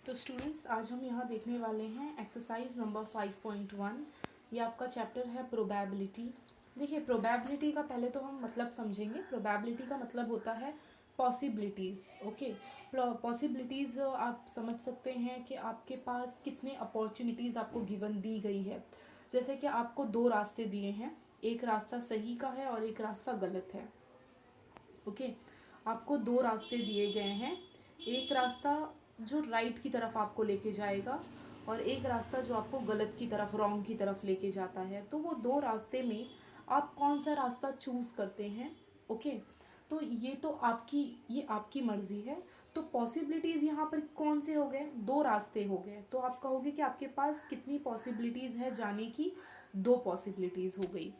तो स्टूडेंट्स आज हम यहाँ देखने वाले हैं एक्सरसाइज नंबर 5.1। ये आपका चैप्टर है प्रोबेबिलिटी। देखिए प्रोबेबिलिटी का पहले तो हम मतलब समझेंगे। प्रोबेबिलिटी का मतलब होता है पॉसिबिलिटीज़। ओके, पॉसिबिलिटीज़ आप समझ सकते हैं कि आपके पास कितने अपॉर्चुनिटीज़ आपको गिवन दी गई है। जैसे कि आपको दो रास्ते दिए हैं, एक रास्ता सही का है और एक रास्ता गलत है। ओके, आपको दो रास्ते दिए गए हैं, एक रास्ता जो राइट की तरफ आपको लेके जाएगा और एक रास्ता जो आपको गलत की तरफ, रॉन्ग की तरफ लेके जाता है। तो वो दो रास्ते में आप कौन सा रास्ता चूज़ करते हैं। ओके, तो ये आपकी मर्ज़ी है। तो पॉसिबिलिटीज़ यहाँ पर कौन से हो गए, दो रास्ते हो गए। तो आप कहोगे कि आपके पास कितनी पॉसिबिलिटीज़ है जाने की, दो पॉसिबिलिटीज़ हो गई।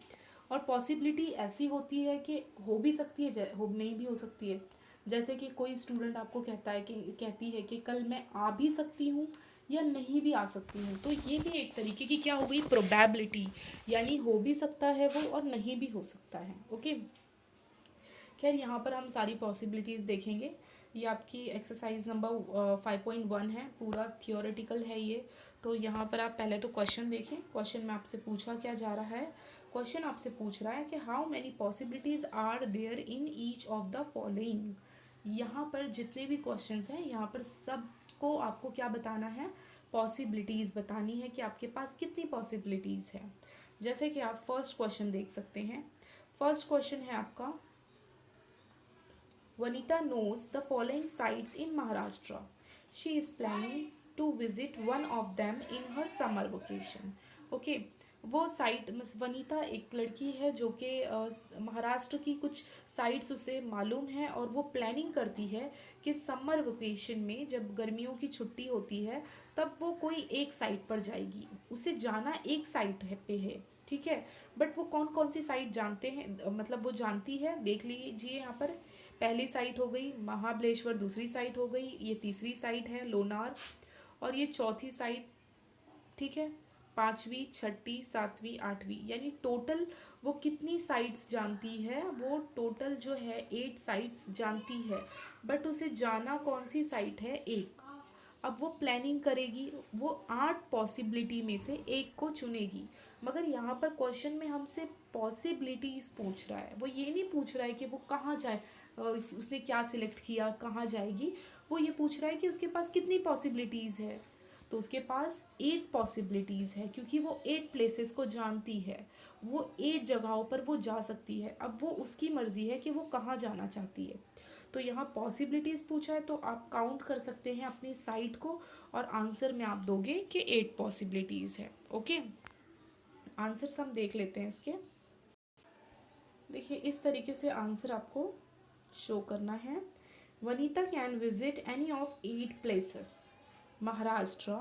और पॉसिबिलिटी ऐसी होती है कि हो भी सकती है, हो नहीं भी हो सकती है। जैसे कि कोई स्टूडेंट आपको कहती है कि कल मैं आ भी सकती हूँ या नहीं भी आ सकती हूँ। तो ये भी एक तरीके की क्या हो गई, प्रोबेबिलिटी, यानी हो भी सकता है वो और नहीं भी हो सकता है। ओके, खैर यहाँ पर हम सारी पॉसिबिलिटीज़ देखेंगे। ये आपकी एक्सरसाइज नंबर 5.1 है, पूरा थियोरेटिकल है ये। तो यहाँ पर आप पहले तो क्वेश्चन देखें। क्वेश्चन में आपसे पूछा क्या जा रहा है, क्वेश्चन आपसे पूछ रहा है कि how many possibilities are there in each of the following. यहाँ पर जितने भी क्वेश्चंस हैं, यहाँ पर सबको आपको क्या बताना है, पॉसिबिलिटीज़ बतानी है कि आपके पास कितनी पॉसिबिलिटीज़ है। जैसे कि आप फर्स्ट क्वेश्चन देख सकते हैं। फर्स्ट क्वेश्चन है आपका, Vanita knows the following sites in Maharashtra. She is planning to visit one of them in her summer vacation. Okay, वो साइट, वनीता एक लड़की है जो कि महाराष्ट्र की कुछ साइट्स उसे मालूम है और वो प्लानिंग करती है कि समर वेकेशन में जब गर्मियों की छुट्टी होती है तब वो कोई एक साइट पर जाएगी। उसे जाना एक साइट पे है, ठीक है। बट वो कौन कौन सी साइट जानते हैं, मतलब वो जानती है, देख लीजिए यहाँ पर। पहली साइट हो गई महाबलेश्वर, दूसरी साइट हो गई, ये तीसरी साइट है लोनार, और ये चौथी साइट, ठीक है। पांचवी, छठी, सातवीं, आठवीं, यानी टोटल वो कितनी साइट्स जानती है, वो टोटल जो है 8 साइट्स जानती है। बट उसे जाना कौन सी साइट है, एक। अब वो प्लानिंग करेगी, वो 8 पॉसिबिलिटी में से एक को चुनेगी। मगर यहाँ पर क्वेश्चन में हमसे पॉसिबिलिटीज पूछ रहा है, वो ये नहीं पूछ रहा है कि वो कहाँ जाए, उसने क्या सिलेक्ट किया, कहाँ जाएगी। वो ये पूछ रहा है कि उसके पास कितनी पॉसिबिलिटीज़ है। तो उसके पास 8 पॉसिबिलिटीज़ है, क्योंकि वो 8 प्लेसेस को जानती है, वो 8 जगहों पर वो जा सकती है। अब वो उसकी मर्ज़ी है कि वो कहाँ जाना चाहती है। तो यहाँ पॉसिबिलिटीज़ पूछा है तो आप काउंट कर सकते हैं अपनी साइड को, और आंसर में आप दोगे कि 8 पॉसिबिलिटीज़ है। ओके, आंसर हम देख लेते हैं इसके। देखिए इस तरीके से आंसर आपको शो करना है। Vanita can visit any of 8 places Maharashtra,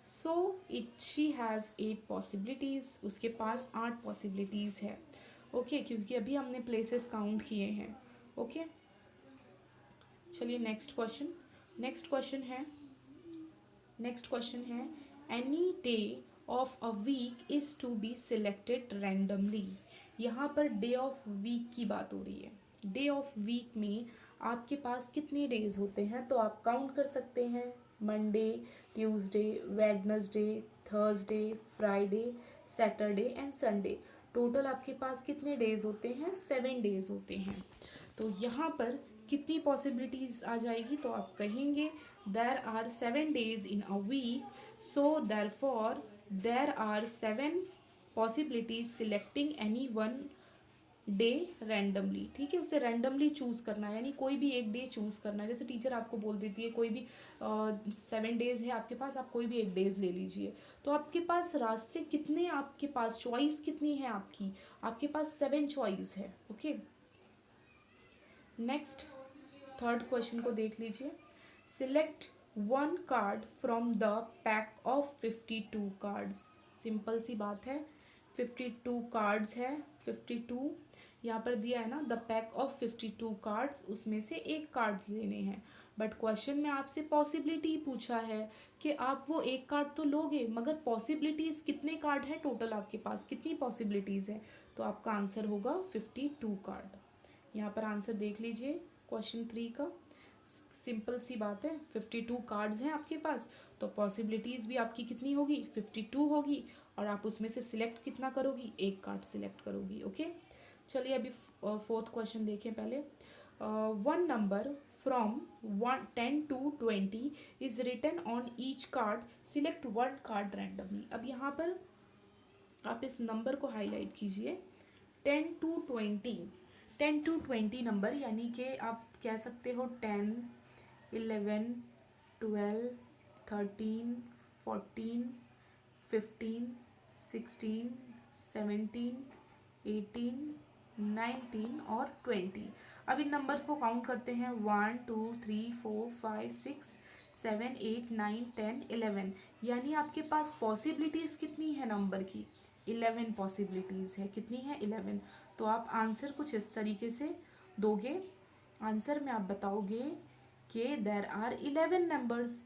so it she has 8 possibilities. उसके पास 8 पॉसिबिलिटीज़ है। ओके, क्योंकि अभी हमने प्लेसेस काउंट किए हैं। ओके, चलिए नेक्स्ट क्वेश्चन। नेक्स्ट क्वेश्चन है any day of a week is to be selected randomly. यहाँ पर डे ऑफ वीक की बात हो रही है। डे ऑफ वीक में आपके पास कितने डेज होते हैं, तो आप काउंट कर सकते हैं। Monday, Tuesday, Wednesday, Thursday, Friday, Saturday and Sunday. Total आपके पास कितने डेज होते हैं, 7 डेज होते हैं। तो यहाँ पर कितनी पॉसिबिलिटीज़ आ जाएगी, तो आप कहेंगे there are 7 days in a week, so therefore there are 7 possibilities selecting any one day randomly. ठीक है, उसे रैंडमली चूज़ करना है, यानी कोई भी एक डे चूज़ करना है। जैसे टीचर आपको बोल देती है कोई भी 7 डेज़ है आपके पास, आप कोई भी एक डेज ले लीजिए। तो आपके पास रास्ते कितने, आपके पास चॉइस कितनी है आपके पास 7 चॉइस है। ओके, नेक्स्ट थर्ड क्वेश्चन को देख लीजिए। Select one card from the pack of 52 cards. Simple सी बात है, 52 कार्ड्स है। 52 यहाँ पर दिया है ना, द पैक ऑफ 52 कार्ड्स, उसमें से एक कार्ड लेने हैं। बट क्वेश्चन में आपसे पॉसिबिलिटी पूछा है कि आप वो एक कार्ड तो लोगे, मगर पॉसिबिलिटीज़ कितने कार्ड हैं टोटल, आपके पास कितनी पॉसिबिलिटीज़ हैं। तो आपका आंसर होगा 52 कार्ड। यहाँ पर आंसर देख लीजिए क्वेश्चन 3 का। सिंपल सी बात है, 52 कार्ड्स हैं आपके पास, तो पॉसिबिलिटीज़ भी आपकी कितनी होगी, 52 होगी, और आप उसमें से सिलेक्ट कितना करोगी, एक कार्ड सिलेक्ट करोगी। ओके, चलिए अभी फोर्थ क्वेश्चन देखें पहले। One number from 10 to 20 is written on each card, select one card randomly. अब यहाँ पर आप इस नंबर को हाईलाइट कीजिए, 10 to 20, 10 to 20 नंबर, यानी कि आप कह सकते हो 10, 11, 12, 13, 14, 15, 16, 17, 18, 19 और 20। अब इन नंबर्स को काउंट करते हैं, 1 2 3 4 5 6 7 8 9 10 11, यानी आपके पास पॉसिबिलिटीज़ कितनी है नंबर की, 11 पॉसिबिलिटीज़ है। कितनी है, 11। तो आप आंसर कुछ इस तरीके से दोगे, आंसर में आप बताओगे कि देयर आर 11 नंबर्स,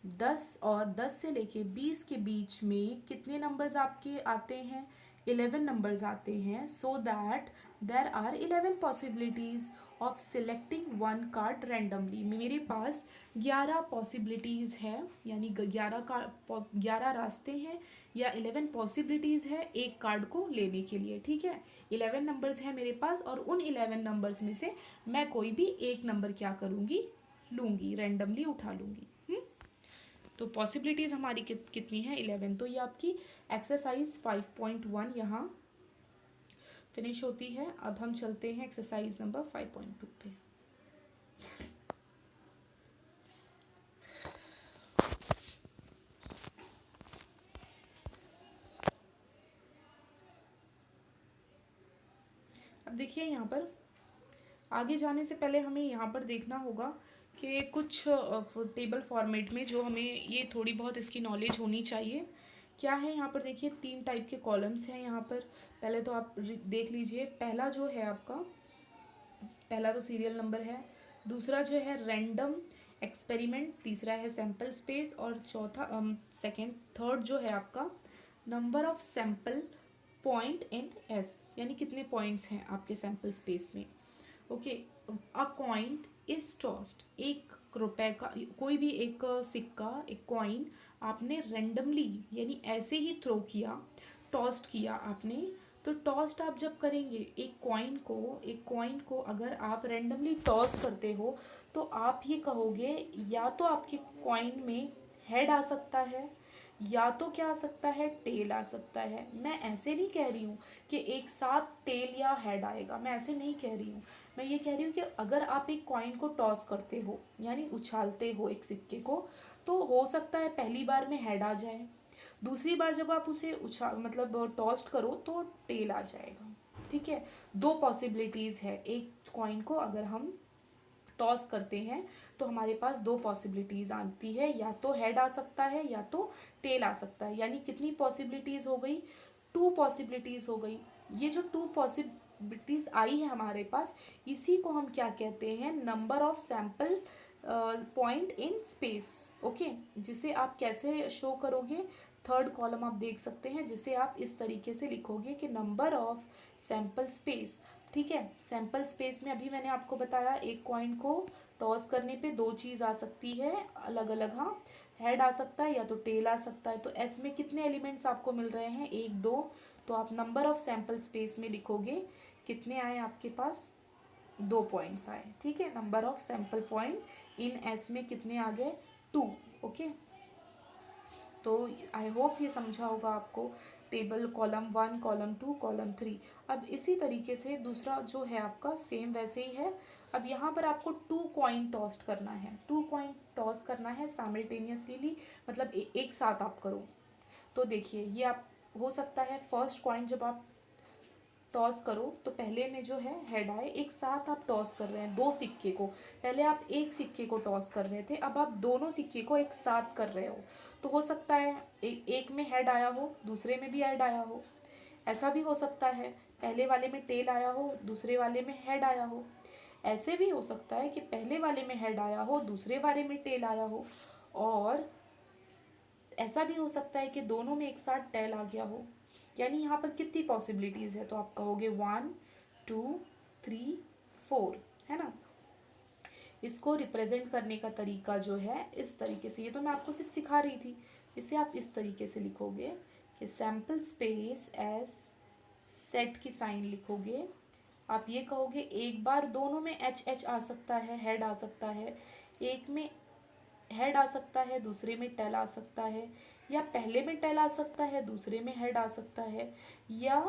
10 और 10 से लेके 20 के बीच में कितने नंबर्स आपके आते हैं, 11 नंबर्स आते हैं। So that there are 11 possibilities of selecting one card randomly. मेरे पास 11 पॉसिबिलिटीज़ है, यानी 11 रास्ते हैं या 11 पॉसिबिलिटीज़ है एक कार्ड को लेने के लिए। ठीक है, 11 नंबर्स हैं मेरे पास, और उन 11 नंबर्स में से मैं कोई भी एक नंबर क्या करूँगी, लूँगी, रैंडमली उठा लूँगी। तो पॉसिबिलिटीज़ हमारी कितनी है, 11। तो ये आपकी एक्सरसाइज 5.1 यहाँ फिनिश होती है। अब हम चलते हैं एक्सरसाइज नंबर 5.2 पे। अब देखिए यहाँ पर आगे जाने से पहले हमें यहाँ पर देखना होगा कि कुछ टेबल फॉर्मेट में जो हमें ये थोड़ी बहुत इसकी नॉलेज होनी चाहिए। क्या है यहाँ पर, देखिए 3 टाइप के कॉलम्स हैं यहाँ पर। पहले तो आप देख लीजिए, पहला जो है आपका, पहला तो सीरियल नंबर है, दूसरा जो है रैंडम एक्सपेरिमेंट, तीसरा है सैंपल स्पेस, और चौथा थर्ड जो है आपका number of sample point in S, यानी कितने पॉइंट्स हैं आपके सैंपल स्पेस में। Okay, a coin is tossed, 1 रुपए का कोई भी एक सिक्का, एक कॉइन आपने रेंडमली यानी ऐसे ही थ्रो किया, टॉस्ड किया आपने। तो टॉस्ट आप जब करेंगे एक कॉइन को अगर आप रेंडमली टॉस करते हो, तो आप ये कहोगे या तो आपके कॉइन में हेड आ सकता है, या तो क्या आ सकता है, टेल आ सकता है। मैं ऐसे नहीं कह रही हूँ कि एक साथ टेल या हेड आएगा, मैं ऐसे नहीं कह रही हूँ। मैं ये कह रही हूँ कि अगर आप एक कॉइन को टॉस करते हो, यानी उछालते हो एक सिक्के को, तो हो सकता है पहली बार में हेड आ जाए, दूसरी बार जब आप उसे मतलब टॉस्ट करो तो टेल आ जाएगा। ठीक है, 2 पॉसिबिलिटीज़ है। एक कॉइन को अगर हम टॉस करते हैं तो हमारे पास 2 पॉसिबिलिटीज़ आती है, या तो हेड आ सकता है या तो टेल आ सकता है। यानी कितनी पॉसिबिलिटीज़ हो गई, 2 पॉसिबिलिटीज़ हो गई। ये जो 2 पॉसिबिलिटीज़ आई है हमारे पास, इसी को हम क्या कहते हैं, number of sample point in space. Okay, जिसे आप कैसे शो करोगे, थर्ड कॉलम आप देख सकते हैं, जिसे आप इस तरीके से लिखोगे कि नंबर ऑफ सैंपल स्पेस। ठीक है, सैंपल स्पेस में अभी मैंने आपको बताया एक कॉइन को टॉस करने पे 2 चीज़ आ सकती है अलग अलग। हाँ, हेड आ सकता है या तो टेल आ सकता है। तो एस में कितने एलिमेंट्स आपको मिल रहे हैं, 1 2। तो आप नंबर ऑफ सैंपल स्पेस में लिखोगे कितने आए आपके पास, 2 पॉइंट्स आए। ठीक है, number of sample point in S में कितने आ गए, 2। ओके, तो आई होप ये समझा होगा आपको, टेबल कॉलम 1, कॉलम 2, कॉलम 3। अब इसी तरीके से दूसरा जो है आपका सेम वैसे ही है। अब यहाँ पर आपको 2 कॉइन टॉस्ट करना है, 2 कॉइन टॉस करना है साइमल्टेनियसली, मतलब एक साथ आप करो। तो देखिए ये आप हो सकता है फर्स्ट कॉइन जब आप टॉस करो तो पहले में जो है हेड आए, एक साथ आप टॉस कर रहे हैं 2 सिक्के को। पहले आप एक सिक्के को टॉस कर रहे थे, अब आप दोनों सिक्के को एक साथ कर रहे हो। तो हो सकता है एक में हेड आया हो, दूसरे में भी हेड आया हो। ऐसा भी हो सकता है पहले वाले में टेल आया हो, दूसरे वाले में हेड आया हो। ऐसे भी हो सकता है कि पहले वाले में हेड आया हो, दूसरे वाले में टेल आया हो। और ऐसा भी हो सकता है कि दोनों में एक साथ टेल आ गया हो। यानी यहाँ पर कितनी पॉसिबिलिटीज़ है, तो आप कहोगे 1 2 3 4, है ना। इसको रिप्रेजेंट करने का तरीका जो है इस तरीके से, ये तो मैं आपको सिर्फ सिखा रही थी, इसे आप इस तरीके से लिखोगे कि सैम्पल स्पेस एज सेट की साइन लिखोगे। आप ये कहोगे एक बार दोनों में एच एच आ सकता है, हेड आ सकता है, एक में हेड आ सकता है दूसरे में टेल आ सकता है, या पहले में टेल आ सकता है दूसरे में हेड आ सकता है, या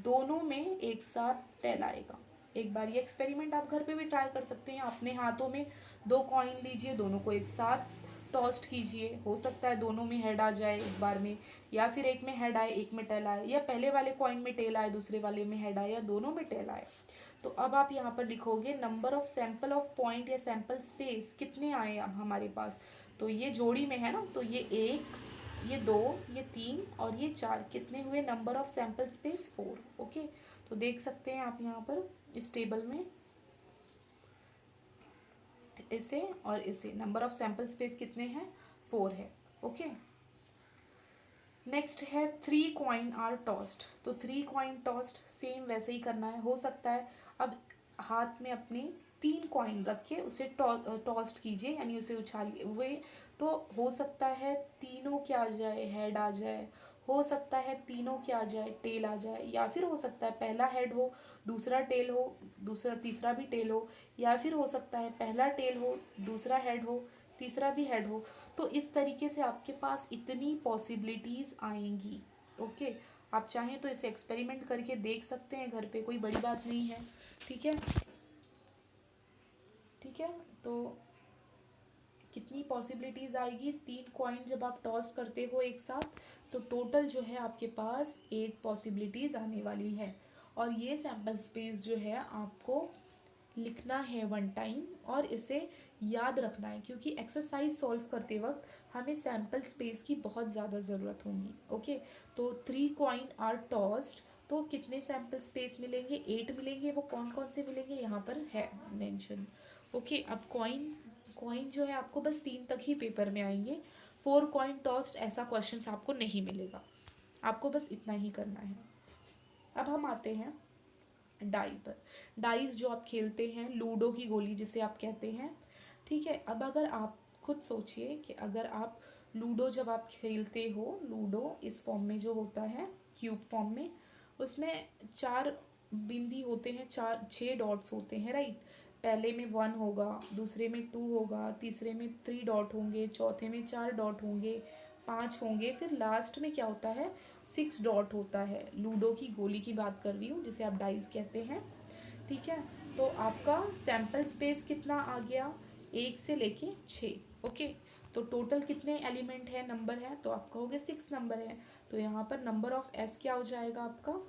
दोनों में एक साथ टेल आएगा। एक बार ये एक्सपेरिमेंट आप घर पे भी ट्राई कर सकते हैं। अपने हाथों में दो कॉइन लीजिए, दोनों को एक साथ टॉस्ट कीजिए, हो सकता है दोनों में हेड आ जाए एक बार में, या फिर एक में हेड आए एक में टेल आए, या पहले वाले कॉइन में टेल आए दूसरे वाले में हेड आए, या दोनों में टेल आए। तो अब आप यहाँ पर लिखोगे number of sample of point या सैंपल स्पेस कितने आए अब हमारे पास। तो ये जोड़ी में है ना, तो ये एक, ये दो, ये तीन और ये चार, कितने हुए number of sample space 4। Okay, तो देख सकते हैं आप यहाँ पर इस टेबल में इसे और इसे, नंबर ऑफ सैंपल स्पेस कितने हैं, 4 है। ओके, नेक्स्ट है 3 कॉइन आर टॉस्ड। तो 3 कॉइन टॉस्ड सेम वैसे ही करना है। हो सकता है अब हाथ में अपने 3 कॉइन रख के उसे टॉस्ड कीजिए, यानी उसे उछालिए हुए। तो हो सकता है तीनों क्या आ जाए, हेड आ जाए, हो सकता है तीनों क्या आ जाए, टेल आ जाए, या फिर हो सकता है पहला हेड हो दूसरा टेल हो, दूसरा तीसरा भी टेल हो, या फिर हो सकता है पहला टेल हो दूसरा हेड हो तीसरा भी हेड हो। तो इस तरीके से आपके पास इतनी पॉसिबिलिटीज़ आएंगी। ओके, आप चाहें तो इसे एक्सपेरिमेंट करके देख सकते हैं घर पे, कोई बड़ी बात नहीं है। ठीक है, ठीक है। तो कितनी पॉसिबिलिटीज़ आएगी, 3 कॉइन जब आप टॉस करते हो एक साथ, तो टोटल जो है आपके पास 8 पॉसिबिलिटीज़ आने वाली है। और ये सैम्पल स्पेस जो है आपको लिखना है 1 टाइम और इसे याद रखना है, क्योंकि एक्सरसाइज सॉल्व करते वक्त हमें सैम्पल स्पेस की बहुत ज़्यादा ज़रूरत होगी। ओके, तो 3 कॉइन आर टॉस्ड, तो कितने सैम्पल स्पेस मिलेंगे, 8 मिलेंगे। वो कौन कौन से मिलेंगे यहाँ पर है मेंशन। ओके, अब कॉइन कॉइन जो है आपको बस 3 तक ही पेपर में आएंगे। 4 कॉइन टॉस्ड ऐसा क्वेश्चन आपको नहीं मिलेगा, आपको बस इतना ही करना है। अब हम आते हैं डाई पर। डाइस जो आप खेलते हैं, लूडो की गोली जिसे आप कहते हैं। ठीक है, अब अगर आप खुद सोचिए कि अगर आप लूडो जब आप खेलते हो, लूडो इस फॉर्म में जो होता है क्यूब फॉर्म में, उसमें 4 बिंदी होते हैं, 6 डॉट्स होते हैं, राइट। पहले में 1 होगा, दूसरे में 2 होगा, तीसरे में 3 डॉट होंगे, चौथे में 4 डॉट होंगे, 5 होंगे, फिर लास्ट में क्या होता है, 6 डॉट होता है। लूडो की गोली की बात कर रही हूँ जिसे आप डाइस कहते हैं। ठीक है, तो आपका सैंपल स्पेस कितना आ गया, 1 से लेके 6। ओके, तो टोटल कितने एलिमेंट है, नंबर है, तो आप कहोगे 6 नंबर है। तो यहाँ पर नंबर ऑफ एस क्या हो जाएगा, आपका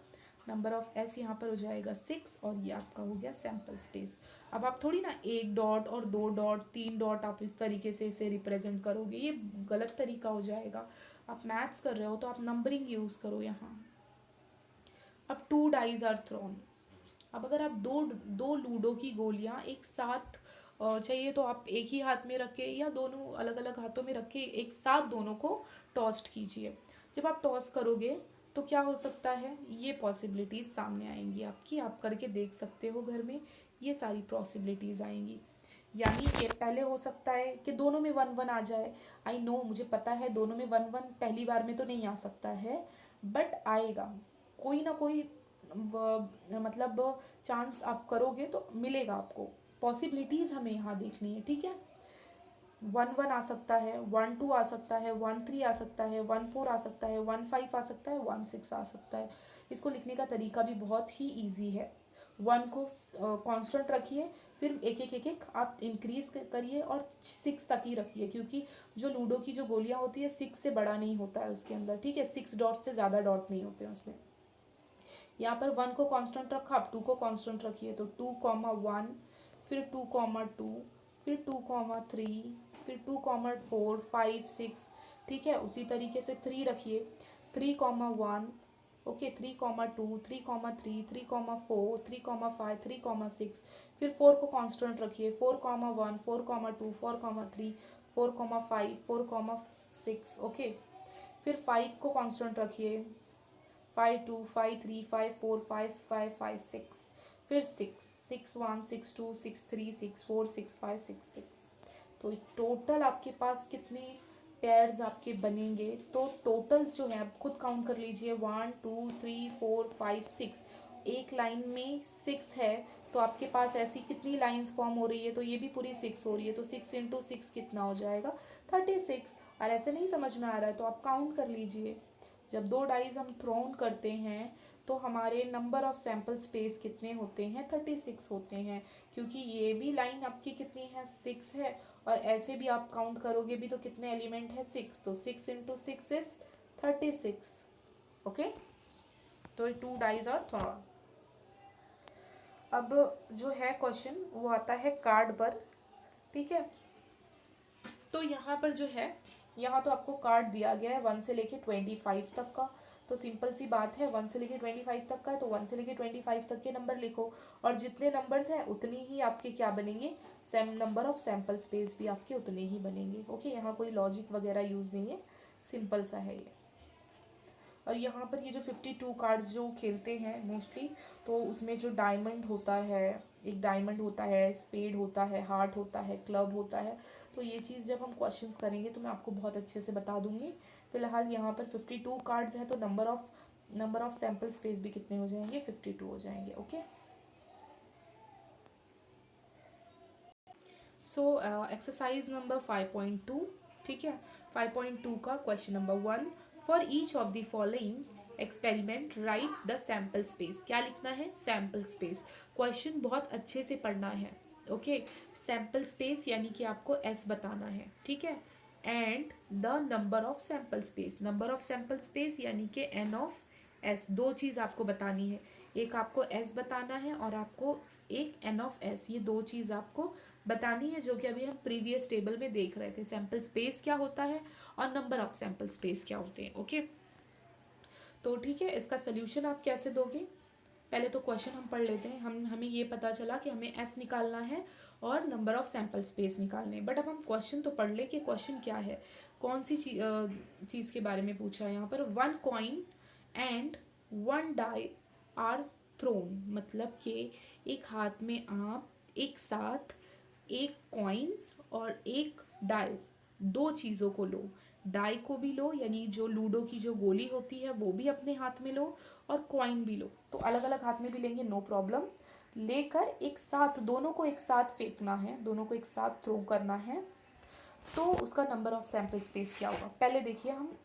नंबर ऑफ एस यहाँ पर हो जाएगा 6, और ये आपका हो गया सैंपल स्पेस। अब आप थोड़ी ना 1 डॉट और 2 डॉट 3 डॉट आप इस तरीके से इसे रिप्रेजेंट करोगे, ये गलत तरीका हो जाएगा। आप मैथ्स कर रहे हो तो आप नंबरिंग यूज़ करो यहाँ। अब 2 डाइज आर थ्रोन। अब अगर आप दो दो लूडो की गोलियां एक साथ चाहिए, तो आप एक ही हाथ में रख के या दोनों अलग अलग हाथों में रख के एक साथ दोनों को टॉस्ट कीजिए। जब आप टॉस करोगे तो क्या हो सकता है, ये पॉसिबिलिटीज़ सामने आएंगी आपकी, आप करके देख सकते हो घर में, ये सारी पॉसिबिलिटीज़ आएंगी। यानी कि पहले हो सकता है कि दोनों में 1 1 आ जाए। आई नो, मुझे पता है दोनों में 1 1 पहली बार में तो नहीं आ सकता है, बट आएगा, कोई ना कोई मतलब चांस आप करोगे तो मिलेगा आपको। पॉसिबिलिटीज़ हमें यहाँ देखनी है। ठीक है, 1 1 आ सकता है, 1 2 आ सकता है, 1 3 आ सकता है, 1 4 आ सकता है, 1 5 आ सकता है, 1 6 आ सकता है। इसको लिखने का तरीका भी बहुत ही ईजी है। 1 को कांस्टेंट रखिए, फिर एक एक एक एक आप इंक्रीज करिए और 6 तक ही रखिए, क्योंकि जो लूडो की जो गोलियां होती है 6 से बड़ा नहीं होता है उसके अंदर। ठीक है, 6 डॉट से ज़्यादा डॉट नहीं होते हैं उसमें। यहाँ पर 1 को कांस्टेंट रखा, आप 2 को कांस्टेंट रखिए, तो 2 1, फिर 2 2, फिर 2 3, फिर 2 4 5 6। ठीक है, उसी तरीके से 3 रखिए, 3 1, ओके, 3 2, 3 3, 3 4, 3 5, 3 6। फिर 4 को कांस्टेंट रखिए, 4 1, 4 2, 4 3, 4 5, 4 6। ओके, फिर 5 को कांस्टेंट रखिए, 5 2, 5 3, 5 4, 5 5, 5 6। फिर 6, 6 1 6 2 6 3 6 4 6 5 6 6। तो टोटल आपके पास कितने पेयर्स आपके बनेंगे? तो टोटल्स जो है आप खुद काउंट कर लीजिए, 1 2 3 4 5 6। एक लाइन में 6 है, तो आपके पास ऐसी कितनी लाइंस फॉर्म हो रही है? तो ये भी पूरी 6 हो रही है, तो 6 × 6 कितना हो जाएगा? 36। और ऐसे नहीं समझ में आ रहा है तो आप काउंट कर लीजिए। जब दो डाइज हम थ्रोन करते हैं तो हमारे नंबर ऑफ सैम्पल स्पेस कितने होते हैं? 36 होते हैं, क्योंकि ये भी लाइन आपकी कितनी है? 6 है, और ऐसे भी आप काउंट करोगे भी तो कितने एलिमेंट है? 6। तो 6 × 6 इज 36। ओके, तो 2 डाइज और थ्रोन। अब जो है क्वेश्चन वो आता है कार्ड पर, ठीक है। तो यहाँ पर जो है, यहाँ तो आपको कार्ड दिया गया है 1 से लेके 25 तक का। तो सिंपल सी बात है, 1 से लेके 25 तक का है तो 1 से लेके 25 तक के नंबर लिखो, और जितने नंबर्स हैं उतनी ही आपके क्या बनेंगे? Same number of sample space भी आपके उतने ही बनेंगे। ओके, यहाँ कोई लॉजिक वगैरह यूज़ नहीं है, सिंपल सा है ये। और यहाँ पर ये जो 52 कार्ड्स जो खेलते हैं मोस्टली, तो उसमें जो डायमंड होता है, एक डायमंड होता है, स्पेड होता है, हार्ट होता है, क्लब होता है। तो ये चीज़ जब हम क्वेश्चंस करेंगे तो मैं आपको बहुत अच्छे से बता दूंगी। फिलहाल यहाँ पर 52 कार्ड्स हैं, तो नंबर ऑफ सैम्पल स्पेस भी कितने हो जाएंगे? 52 हो जाएंगे। ओके, सो एक्सरसाइज नंबर 5.2, ठीक है। 5.2 का question number 1, for each of the following experiment right the sample space. क्या लिखना है? Sample space. क्वेश्चन बहुत अच्छे से पढ़ना है। ओके, सैम्पल स्पेस यानी कि आपको एस बताना है, ठीक है। And the number of sample space, number of sample space यानी कि एन ऑफ एस। दो चीज़ आपको बतानी है, एक आपको एस बताना है और आपको एक एन ऑफ एस, ये दो चीज़ आपको बतानी है, जो कि अभी हम प्रीवियस टेबल में देख रहे थे। सैम्पल स्पेस क्या होता है और नंबर ऑफ सैम्पल स्पेस क्या होते हैं। ओके, तो ठीक है, इसका सोल्यूशन आप कैसे दोगे? पहले तो क्वेश्चन हम पढ़ लेते हैं। हमें ये पता चला कि हमें एस निकालना है और नंबर ऑफ सैम्पल स्पेस निकालने हैं, बट अब हम क्वेश्चन तो पढ़ ले कि क्वेश्चन क्या है, कौन सी चीज़ के बारे में पूछा है यहाँ पर। 1 coin and 1 die are thrown, मतलब कि एक हाथ में आप एक साथ एक कॉइन और एक डाइस, दो चीज़ों को लो। डाई को भी लो, यानी जो लूडो की जो गोली होती है वो भी अपने हाथ में लो, और कॉइन भी लो। तो अलग अलग हाथ में भी लेंगे, नो प्रॉब्लम। लेकर एक साथ दोनों को एक साथ फेंकना है, दोनों को एक साथ थ्रो करना है। तो उसका नंबर ऑफ सैम्पल स्पेस क्या होगा? पहले देखिए, हम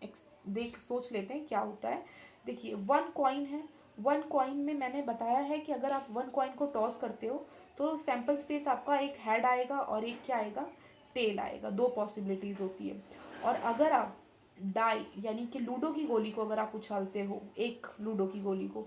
सोच लेते हैं क्या होता है। देखिए 1 कॉइन है, 1 कॉइन में मैंने बताया है कि अगर आप 1 कॉइन को टॉस करते हो तो सैम्पल स्पेस आपका एक हेड आएगा और एक क्या आएगा? टेल आएगा। दो पॉसिबिलिटीज़ होती है। और अगर आप डाई यानी कि लूडो की गोली को अगर आप उछालते हो, एक लूडो की गोली को,